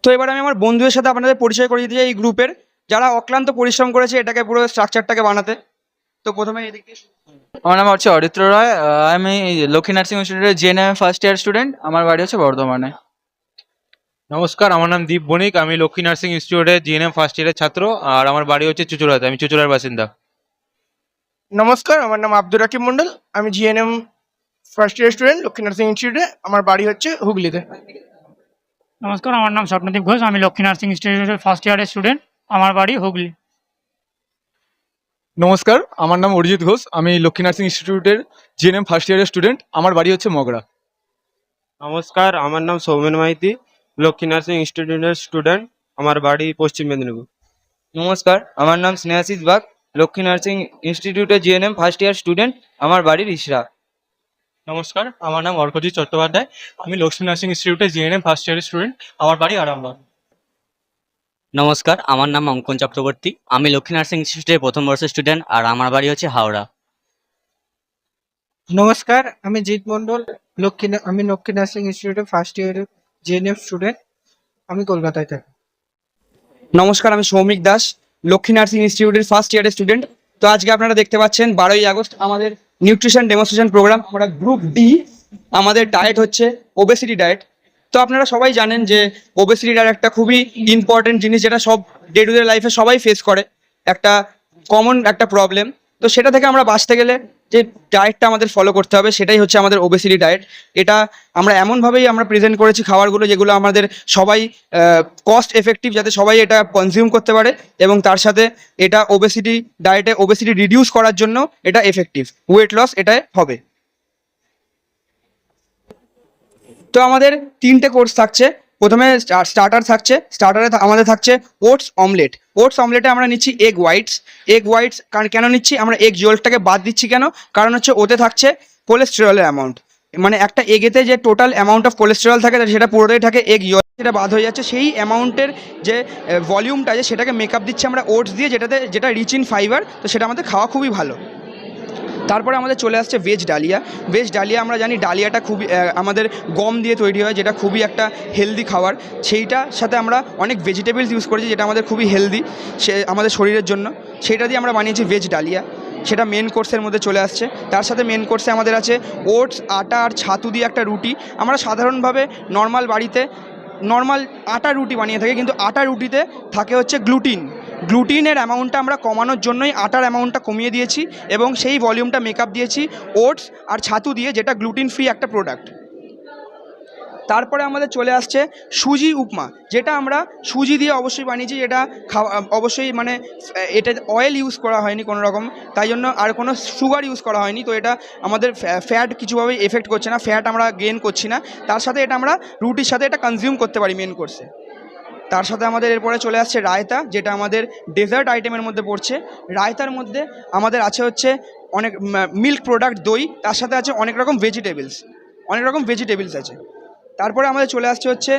তো এবার আমি আমার বন্ধুদের সাথে আপনাদের পরিচয় করিয়ে দিই এই গ্রুপের, যারা অক্লান্ত পরিশ্রম করেছে এটাকে পুরো স্ট্রাকচারটাকে বানাতে। তো প্রথমে এদিক দিয়ে আমার নাম হচ্ছে অরিত্র রায়। আমি লক্ষ্মী নার্সিং ইনস্টিটিউটের জিএনএম ফার্স্ট ইয়ার স্টুডেন্ট। আমার বাড়ি হচ্ছে বর্ধমানে। নমস্কার, আমার নাম দীপ বণিক। আমি লক্ষ্মী নার্সিং ইনস্টিটিউটে জিএনএম ফার্স্ট ইয়ারের ছাত্র, আর আমার বাড়ি হচ্ছে চুঁচুড়াতে। আমি চুঁচুড়ার বাসিন্দা। নমস্কার, আমার নাম আব্দুর রাকিব মন্ডল। আমি GNM first year student, Lakshmi nursing ইনস্টিটিউটে। আমার বাড়ি হচ্ছে হুগলিতে। নমস্কার, আমার নাম স্বপ্নদীপ ঘোষ। আমি লক্ষ্মী নার্সিং ইনস্টিটিউটের ফার্স্ট ইয়ারের স্টুডেন্ট। আমার বাড়ি হুগলি। নমস্কার, আমার নাম অরিজিৎ ঘোষ। আমি লক্ষ্মী নার্সিং ইনস্টিটিউটের জিএনএম ফার্স্ট ইয়ারের স্টুডেন্ট। আমার বাড়ি হচ্ছে মগরা। নমস্কার, আমার নাম সৌমেন মাইতি, লক্ষ্মী নার্সিং ইনস্টিটিউটের স্টুডেন্ট। আমার বাড়ি পশ্চিম মেদিনীপুর। নমস্কার, আমার নাম স্নেহাশিস বাগ, লক্ষ্মী নার্সিং ইনস্টিটিউটে জিএনএম ফার্স্ট ইয়ার স্টুডেন্ট। আমার বাড়ি রিসরা। নমস্কার, আমার নাম অর্কজিৎ চট্টোপাধ্যায়। আমি লক্ষ্মী নার্সিং ইনস্টিটিউটে জিএনএম ফার্স্ট ইয়ারের স্টুডেন্ট। আমার বাড়ি আরামবাগ। নমস্কার, আমার নাম অঙ্কন চক্রবর্তী। আমি লক্ষ্মী নার্সিং ইনস্টিটিউটের প্রথম বর্ষের স্টুডেন্ট, আর আমার বাড়ি হচ্ছে হাওড়া। নমস্কার, আমি জিৎ মন্ডল। আমি লক্ষ্মী নার্সিং ইনস্টিটিউটে ফার্স্ট ইয়ারের জিএনএম স্টুডেন্ট। আমি কলকাতায় থাকি। নমস্কার, আমি সৌমিক দাস, লক্ষ্মী নার্সিং ইনস্টিটিউটের ফার্স্ট ইয়ারের স্টুডেন্ট। তো আজকে আপনারা দেখতে পাচ্ছেন 12ই আগস্ট আমাদের নিউট্রিশন ডেমনস্ট্রেশন প্রোগ্রাম। আমরা গ্রুপ ডি, আমাদের ডায়েট হচ্ছে ওবেসিটি ডায়েট। তো আপনারা সবাই জানেন যে ওবেসিটি ডায়েট একটা খুবই ইম্পর্টেন্ট জিনিস, যেটা সব ডে টু ডে লাইফে সবাই ফেস করে, একটা কমন একটা প্রবলেম। তো সেটা থেকে আমরা বাঁচতে গেলে যে ডায়েটটা আমাদের ফলো করতে হবে সেটাই হচ্ছে আমাদের ওবেসিটি ডায়েট। এটা আমরা এমনভাবেই আমরা প্রেজেন্ট করেছি খাবারগুলো, যেগুলো আমাদের সবাই কস্ট এফেক্টিভ, যাতে সবাই এটা কনজিউম করতে পারে, এবং তার সাথে এটা ওবেসিটি ডায়েটে ওবেসিটি রিডিউস করার জন্য এটা এফেক্টিভ, ওয়েট লস এটাই হবে। তো আমাদের 3টে কোর্স থাকছে। প্রথমে স্টার্টার থাকছে। স্টার্টারে আমাদের থাকছে ওটস অমলেট। ওটস অমলেটে আমরা নিচ্ছি এগ হোয়াইটস। এগ হোয়াইটস কেন নিচ্ছি? আমরা এগ জোলটাকে বাদ দিচ্ছি কেন? কারণ হচ্ছে ওতে থাকছে কোলেস্টেরলের অ্যামাউন্ট, মানে একটা এগেতে যে টোটাল অ্যামাউন্ট অফ কোলেস্টেরল থাকে সেটা পুরোটাই থাকে এগ ইয়ল, সেটা বাদ হয়ে যাচ্ছে। সেই অ্যামাউন্টের যে ভলিউমটা আছে সেটাকে মেকআপ দিচ্ছি আমরা ওটস দিয়ে, যেটা রিচ ইন ফাইবার। তো সেটা আমাদের খাওয়া খুবই ভালো। তারপরে আমাদের চলে আসছে ভেজ ডালিয়া। ভেজ ডালিয়া আমরা জানি ডালিয়াটা খুবই আমাদের গম দিয়ে তৈরি হয়, যেটা খুবই একটা হেলদি খাবার। সেইটার সাথে আমরা অনেক ভেজিটেবলস ইউজ করেছি, যেটা আমাদের খুবই হেলদি আমাদের শরীরের জন্য। সেটা দিয়ে আমরা বানিয়েছি ভেজ ডালিয়া। সেটা মেন কোর্সের মধ্যে চলে আসছে। তার সাথে মেন কোর্সে আমাদের আছে ওটস, আটা আর ছাতু দিয়ে একটা রুটি। আমরা সাধারণভাবে নর্মাল বাড়িতে নর্মাল আটা রুটি বানিয়ে থাকি, কিন্তু আটা রুটিতে থাকে হচ্ছে গ্লুটিনের অ্যামাউন্টটা আমরা কমানোর জন্যই আটার অ্যামাউন্টটা কমিয়ে দিয়েছি, এবং সেই ভলিউমটা মেকআপ দিয়েছি ওটস আর ছাতু দিয়ে, যেটা গ্লুটিন ফ্রি একটা প্রোডাক্ট। তারপরে আমাদের চলে আসছে সুজি উপমা, যেটা আমরা সুজি দিয়ে অবশ্যই বানিয়েছি, যেটা অবশ্যই মানে এটা অয়েল ইউজ করা হয়নি কোনো রকম, তাই জন্য আর কোনো সুগার ইউজ করা হয়নি। তো এটা আমাদের ফ্যাট কিছুভাবেই এফেক্ট করছে না, ফ্যাট আমরা গেইন করছি না। তার সাথে এটা আমরা রুটির সাথে এটা কনজিউম করতে পারি মেন কোর্সে। তার সাথে আমাদের এরপরে চলে আসছে রায়তা, যেটা আমাদের ডেজার্ট আইটেমের মধ্যে পড়ছে। রায়তার মধ্যে আমাদের আছে হচ্ছে অনেক মিল্ক প্রোডাক্ট, দই, তার সাথে আছে অনেক রকম ভেজিটেবলস আছে। তারপরে আমাদের চলে আসছে হচ্ছে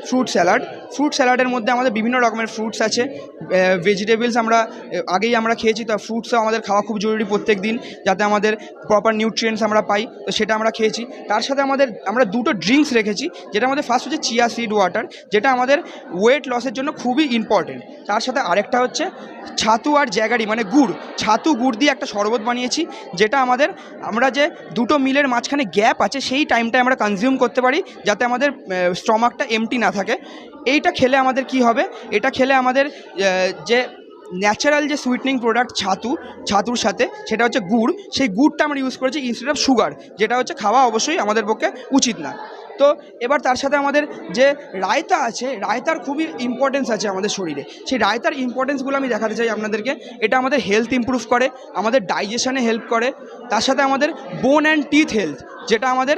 ফ্রুট স্যালাডের মধ্যে আমাদের বিভিন্ন রকমের ফ্রুটস আছে, ভেজিটেবলস আগেই আমরা খেয়েছি। তো ফ্রুটসও আমাদের খাওয়া খুব জরুরি প্রত্যেক দিন, যাতে আমাদের প্রপার নিউট্রিয়েন্টস আমরা পাই। তো সেটা আমরা খেয়েছি। তার সাথে আমরা 2টো ড্রিঙ্কস রেখেছি, যেটা আমাদের ফার্স্ট হচ্ছে চিয়া সিড ওয়াটার, যেটা আমাদের ওয়েট লসের জন্য খুবই ইম্পর্টেন্ট। তার সাথে আরেকটা হচ্ছে ছাতু আর জ্যাগারি, মানে ছাতু গুড় দিয়ে একটা শরবত বানিয়েছি, যেটা আমরা যে 2টো মিলের মাঝখানে গ্যাপ আছে সেই টাইমটায় আমরা কনজিউম করতে পারি, যাতে আমাদের স্টমাকটা এমটি না থাকে। এইটা খেলে আমাদের কি হবে? এটা খেলে আমাদের যে ন্যাচারাল যে সুইটনিং প্রোডাক্ট ছাতুর সাথে, সেটা হচ্ছে গুড়। সেই গুড়টা আমরা ইউজ করেছি ইনস্টেড অফ সুগার, যেটা হচ্ছে খাওয়া অবশ্যই আমাদের পক্ষে উচিত না। তো এবার তার সাথে আমাদের যে রায়তা আছে, রায়তার খুবই ইম্পর্টেন্স আছে আমাদের শরীরে। সেই রায়তার ইম্পর্টেন্সগুলো আমি দেখাতে চাই আপনাদেরকে। এটা আমাদের হেলথ ইমপ্রুভ করে, আমাদের ডাইজেশনে হেল্প করে। তার সাথে আমাদের বোন অ্যান্ড টিথ হেলথ, যেটা আমাদের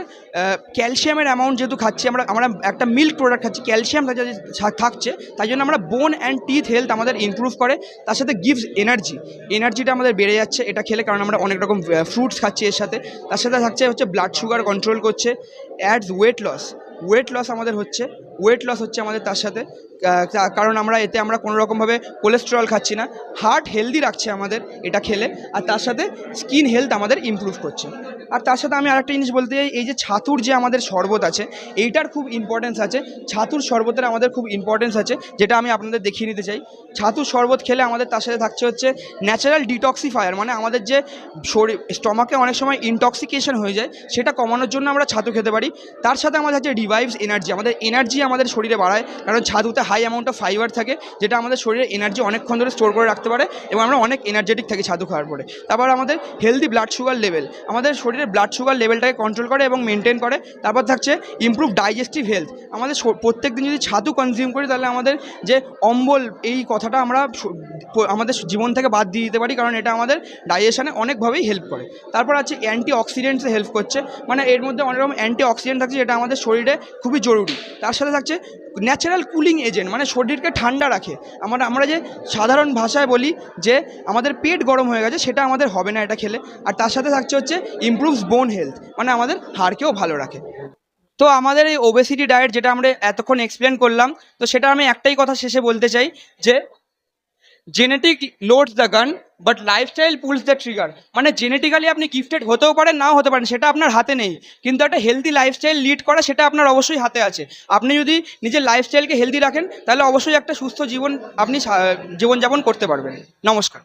ক্যালসিয়ামের অ্যামাউন্ট যেহেতু খাচ্ছি আমরা একটা মিল্ক প্রোডাক্ট খাচ্ছি, ক্যালসিয়াম থাকছে, তাই জন্য আমরা বোন অ্যান্ড টিথ হেলথ আমাদের ইমপ্রুভ করে। তার সাথে গিভস এনার্জিটা আমাদের বেড়ে যাচ্ছে এটা খেলে, কারণ আমরা অনেক রকম ফ্রুটস খাচ্ছি এর সাথে। তার সাথে থাকছে হচ্ছে ব্লাড সুগার কন্ট্রোল করছে, অ্যাডস ওয়েট লস আমাদের হচ্ছে ওয়েট লস হচ্ছে আমাদের তার সাথে, কারণ আমরা কোনো রকমভাবে কোলেস্টেরল খাচ্ছি না। হার্ট হেলদি রাখছে আমাদের এটা খেলে, আর তার সাথে স্কিন হেলথ আমাদের ইমপ্রুভ করছে। আর তার সাথে আমি আরেকটা জিনিস বলতে চাই, এই যে ছাতুর যে আমাদের শরবত আছে এইটার খুব ইম্পর্টেন্স আছে, ছাতুর শরবতের আমাদের খুব ইম্পর্টেন্স আছে, যেটা আমি আপনাদের দেখিয়ে নিতে চাই। ছাতুর শরবত খেলে আমাদের তার সাথে থাকছে হচ্ছে ন্যাচারাল ডিটক্সিফায়ার, মানে আমাদের যে শরীর স্টমাকে অনেক সময় ইনটক্সিকেশন হয়ে যায় সেটা কমানোর জন্য আমরা ছাতু খেতে পারি। তার সাথে আমাদের হচ্ছে রিভাইভস এনার্জি, এনার্জি আমাদের শরীরে বাড়ায়, কারণ ছাতুতে হাই অ্যামাউন্ট অফ ফাইবার থাকে, যেটা আমাদের শরীরে এনার্জি অনেকক্ষণ ধরে স্টোর করে রাখতে পারে এবং আমরা অনেক এনার্জেটিক থাকি ছাতু খাওয়ার পরে। তারপর আমাদের হেলদি ব্লাড সুগার লেভেল, আমাদের শরীরে ব্লাড সুগার লেভেলটাকে কন্ট্রোল করে এবং মেনটেন করে। তারপর থাকছে ইমপ্রুভ ডাইজেস্টিভ হেলথ, আমাদের প্রত্যেক দিন যদি ছাতু কনজিউম করি তাহলে আমাদের যে অম্বল এই কথাটা আমরা আমাদের জীবন থেকে বাদ দিয়ে দিতে পারি, কারণ এটা আমাদের ডাইজেশনে অনেকভাবেই হেল্প করে। তারপর আছে অ্যান্টি অক্সিডেন্টসে হেল্প করছে, মানে এর মধ্যে অনেক রকম অ্যান্টি অক্সিডেন্ট থাকছে যেটা আমাদের শরীরে খুবই জরুরি। তার সাথে থাকছে ন্যাচারাল কুলিং এজেন্ট, মানে শরীরকে ঠান্ডা রাখে। আমরা যে সাধারণ ভাষায় বলি যে আমাদের পেট গরম হয়ে গেছে, সেটা আমাদের হবে না এটা খেলে। আর তার সাথে থাকছে হচ্ছে ইমপ্রুভস বোন হেলথ, মানে আমাদের হাড়কেও ভালো রাখে। তো আমাদের এই ওবেসিটি ডায়েট যেটা আমরা এতক্ষণ এক্সপ্লেন করলাম, তো সেটা আমি একটাই কথা শেষে বলতে চাই যে genetic loads the gun but lifestyle pools the trigger, মানে জেনেটিক্যালি আপনি গিফটেড হতেও পারেন নাও হতে পারেন, সেটা আপনার হাতে নেই, কিন্তু একটা হেলদি লাইফস্টাইল লিড করা সেটা আপনার অবশ্যই হাতে আছে। আপনি যদি নিজের লাইফস্টাইলকে হেলদি রাখেন তাহলে অবশ্যই একটা সুস্থ জীবন আপনি জীবনযাপন করতে পারবেন। নমস্কার।